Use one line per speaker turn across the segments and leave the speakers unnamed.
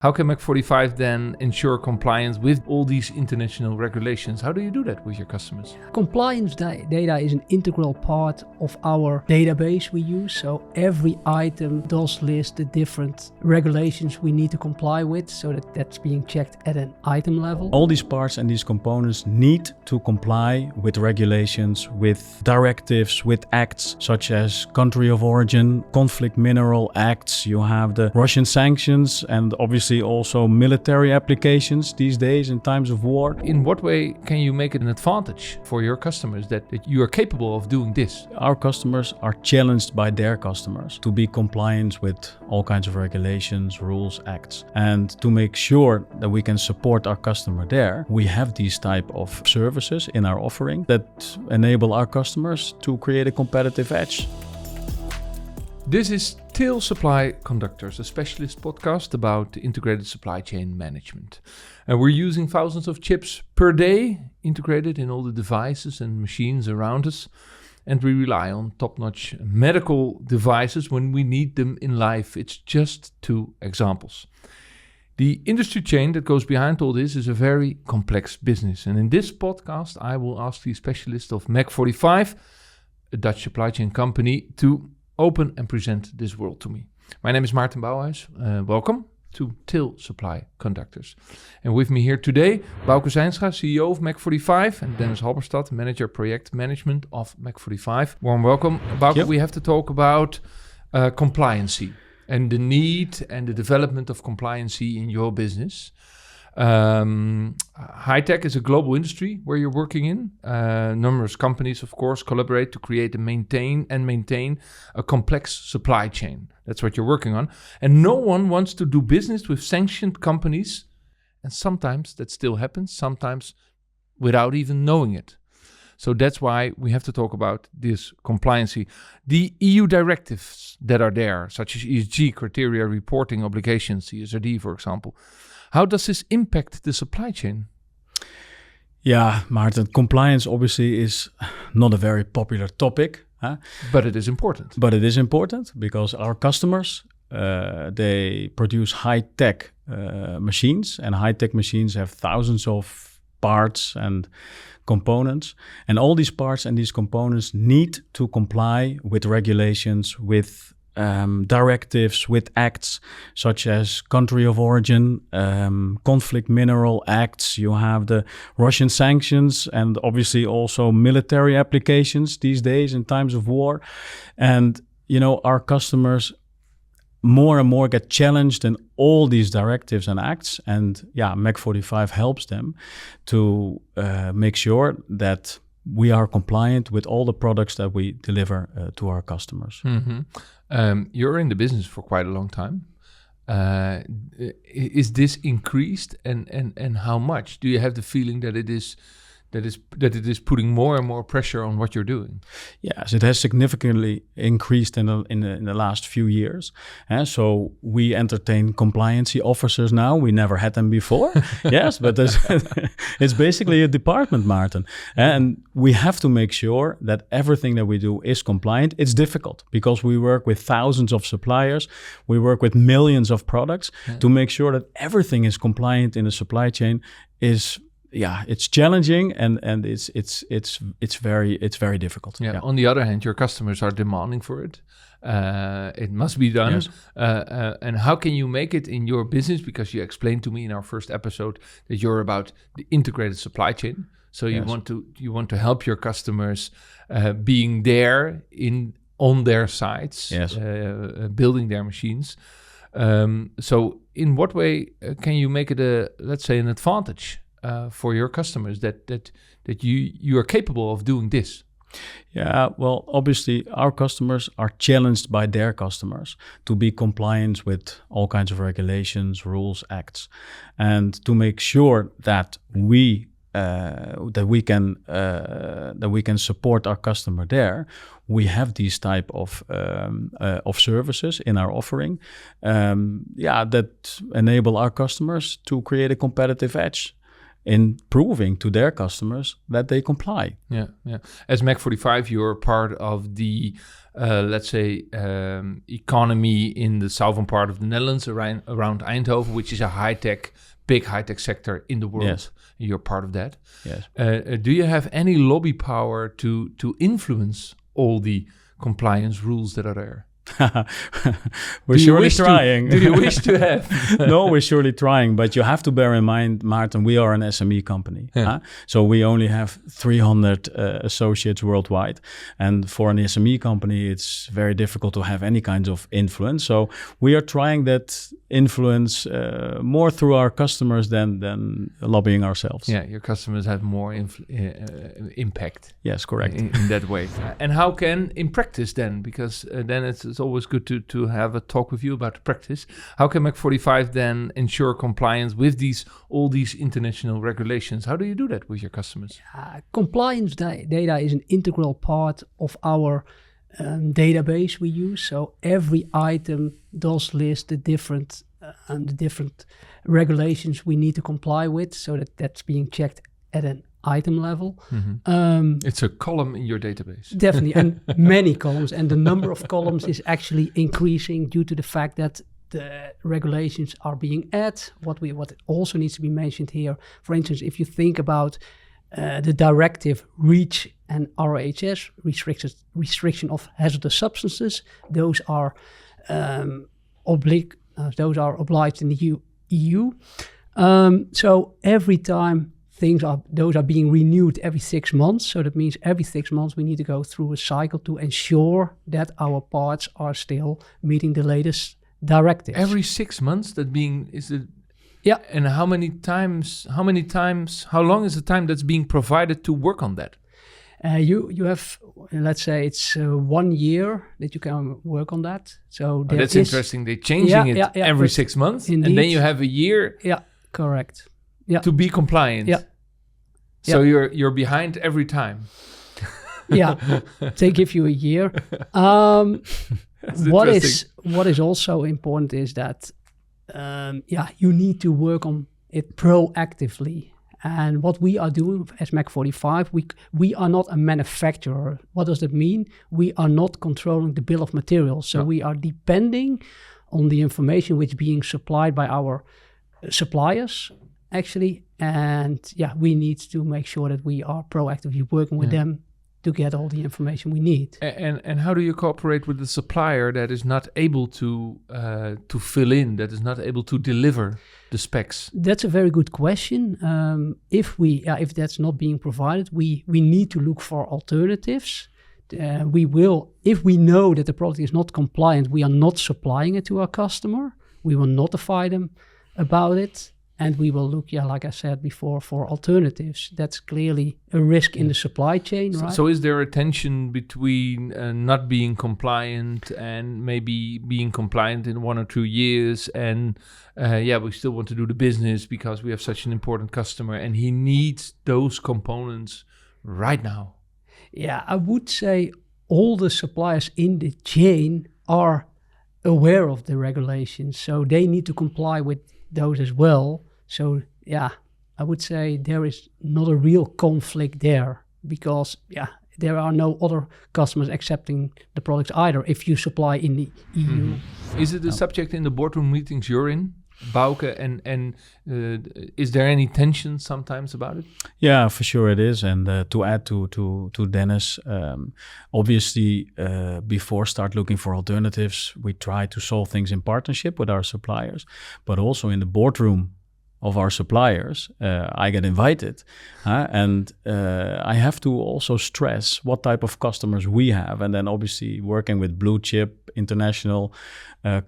How can Mac45 then ensure compliance with all these international regulations? How do you do that with your customers?
Compliance data is an integral part of our database we use. So every item does list the different regulations we need to comply with, so that's being checked at an item level.
All these parts and these components need to comply with regulations, with directives, with acts such as country of origin, conflict mineral acts. You have the Russian sanctions and obviously also military applications these days in times of war.
In what way can you make it an advantage for your customers that you are capable of doing this?
Our customers are challenged by their customers to be compliant with all kinds of regulations, rules, acts. And to make sure that we can support our customer there, we have these type of services in our offering that enable our customers to create a competitive edge.
This is Till Supply Conductors, a specialist podcast about integrated supply chain management. And we're using thousands of chips per day integrated in all the devices and machines around us. And we rely on top-notch medical devices when we need them in life. It's just two examples. The industry chain that goes behind all this is a very complex business. And in this podcast, I will ask the specialist of Mac45, a Dutch supply chain company, to open and present this world to me. My name is Maarten Bouwhuis. Welcome to Till Supply Conductors. And with me here today, Bouke Zijnstra, CEO of Mac45, and Dennis Halberstad, Manager Project Management of Mac45. Warm welcome. Bouke, we have to talk about compliancy and the need and the development of compliancy in your business. High tech is a global industry where you're working in. Numerous companies, of course, collaborate to create and maintain a complex supply chain. That's what you're working on. And no one wants to do business with sanctioned companies. And sometimes that still happens, sometimes without even knowing it. So that's why we have to talk about this compliancy. The EU directives that are there, such as ESG criteria, reporting obligations, CSRD, for example. How does this impact the supply chain?
Yeah, Maarten, compliance obviously is not a very popular topic.
But it is important.
But it is important because our customers, they produce high-tech machines. And high-tech machines have thousands of parts and components. And all these parts and these components need to comply with regulations, with directives, with acts such as country of origin, conflict mineral acts. You have the Russian sanctions and obviously also military applications these days in times of war. And, our customers more and more get challenged in all these directives and acts. And Mac45 helps them to make sure that we are compliant with all the products that we deliver to our customers.
Mm-hmm. You're in the business for quite a long time. Is this increased and how much? Do you have the feeling that it is putting more and more pressure on what you're doing?
Yes, it has significantly increased in the last few years. So we entertain compliancy officers now. We never had them before. Yes, but it's basically a department, Maarten. And we have to make sure that everything that we do is compliant. It's difficult because we work with thousands of suppliers. We work with millions of products to make sure that everything is compliant in the supply chain it's challenging and it's very difficult.
Yeah. On the other hand, your customers are demanding for it. It must be done.
Yes.
And how can you make it in your business? Because you explained to me in our first episode that you're about the integrated supply chain. So you want to help your customers being there on their sites, building their machines. So in what way can you make it an advantage for your customers that you are capable of doing this?
Yeah, well, obviously our customers are challenged by their customers to be compliant with all kinds of regulations, rules, acts, and to make sure that we can support our customer there. We have these type of services in our offering, that enable our customers to create a competitive edge. in proving to their customers that they comply.
Yeah. As Mac45, you're part of the, let's say, economy in the southern part of the Netherlands, around Eindhoven, which is a big high-tech sector in the world.
Yes.
You're part of that.
Yes.
Do you have any lobby power to influence all the compliance rules that are there?
We're surely trying.
Do you wish to have?
No, we're surely trying. But you have to bear in mind, Maarten, we are an SME company. So we only have 300 associates worldwide. And for an SME company, it's very difficult to have any kinds of influence. So we are trying that influence more through our customers than lobbying ourselves.
Yeah, your customers have more impact.
Yes, correct.
In that way. And how can, in practice then, because then it's always good to have a talk with you about the practice. How can Mac45 then ensure compliance with all these international regulations? How do you do that with your customers?
Compliance data is an integral part of our database we use. So every item does list the different regulations we need to comply with, so that's being checked at an item level.
It's a column in your database.
Definitely, and many columns, and the number of columns is actually increasing due to the fact that the regulations are being added. What also needs to be mentioned here, for instance, if you think about the directive REACH and RoHS, restriction of hazardous substances, those are obliged in the EU. So every time those are being renewed every 6 months. So that means every 6 months we need to go through a cycle to ensure that our parts are still meeting the latest directives.
Every 6 months,
Yeah.
And how long is the time that's being provided to work on that?
You have, let's say it's 1 year that you can work on that. So
that's interesting. They're changing it every 6 months.
Indeed.
And then you have a year.
Yeah, correct. Yeah.
To be compliant.
Yeah.
So you're behind every time.
Yeah, they give you a year. What is also important is that you need to work on it proactively. And what we are doing as Mac45, we are not a manufacturer. What does that mean? We are not controlling the bill of materials. So we are depending on the information which is being supplied by our suppliers, actually. And we need to make sure that we are proactively working with them to get all the information we need.
And how do you cooperate with the supplier that is not able to fill in, that is not able to deliver the specs?
That's a very good question. If that's not being provided, we need to look for alternatives. If we know that the product is not compliant, we are not supplying it to our customer. We will notify them about it. And we will look, like I said before, for alternatives. That's clearly a risk in the supply chain, right?
So is there a tension between not being compliant and maybe being compliant in 1 or 2 years? And we still want to do the business because we have such an important customer and he needs those components right now.
Yeah, I would say all the suppliers in the chain are aware of the regulations. So they need to comply with those as well. So I would say there is not a real conflict there because there are no other customers accepting the products either if you supply in the EU.
Is it a subject in the boardroom meetings you're in, Bouke, and is there any tension sometimes about it?
Yeah, for sure it is. And to add to Dennis, obviously before start looking for alternatives, we try to solve things in partnership with our suppliers, but also in the boardroom of our suppliers, I get invited. And I have to also stress what type of customers we have. And then obviously working with blue chip international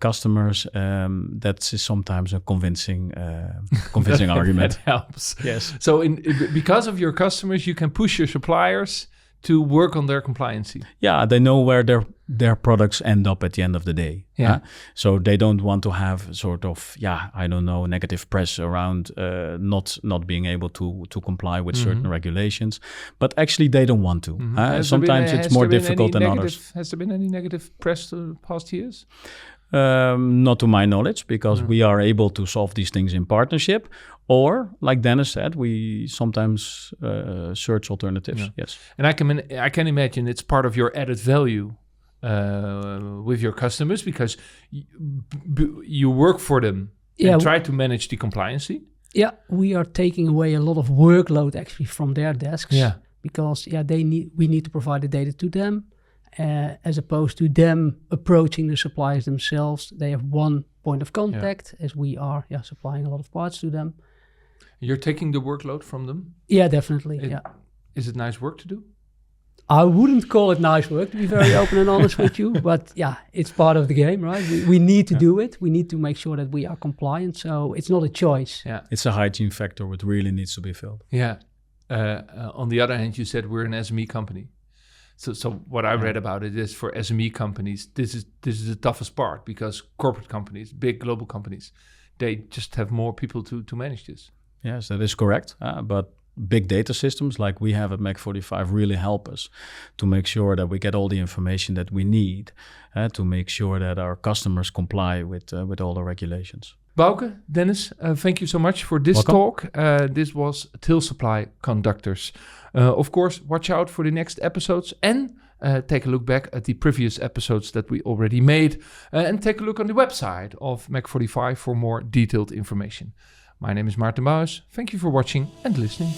customers, that is sometimes a convincing argument.
That helps.
Yes.
So because of your customers, you can push your suppliers to work on their compliancy.
Yeah, they know where their products end up at the end of the day.
Yeah.
So they don't want to have sort of, negative press around not being able to comply with certain regulations. But actually, they don't want to. Sometimes it's more difficult than others.
Has there been any negative press the past years?
Not to my knowledge, because we are able to solve these things in partnership. Or, like Dennis said, we sometimes search alternatives.
Yeah.
Yes,
And I can imagine it's part of your added value with your customers, because you work for them and try to manage the compliancy.
Yeah, we are taking away a lot of workload actually from their desks.
Yeah.
Because we need to provide the data to them, as opposed to them approaching the suppliers themselves. They have one point of contact, as we are supplying a lot of parts to them.
You're taking the workload from them?
Yeah, definitely.
Is it nice work to do?
I wouldn't call it nice work, to be very open and honest with you. But yeah, it's part of the game, right? We need to do it. We need to make sure that we are compliant. So it's not a choice.
Yeah,
it's a hygiene factor which really needs to be filled.
Yeah. On the other hand, you said we're an SME company. So what I read about it is, for SME companies, this is the toughest part, because corporate companies, big global companies, they just have more people to manage this.
Yes, that is correct. But big data systems like we have at Mac45 really help us to make sure that we get all the information that we need to make sure that our customers comply with all the regulations.
Bouke, Dennis, thank you so much for this talk. This was Till Supply Conductors. Of course, watch out for the next episodes, and take a look back at the previous episodes that we already made, and take a look on the website of Mac45 for more detailed information. My name is Maarten Bouwens. Thank you for watching and listening.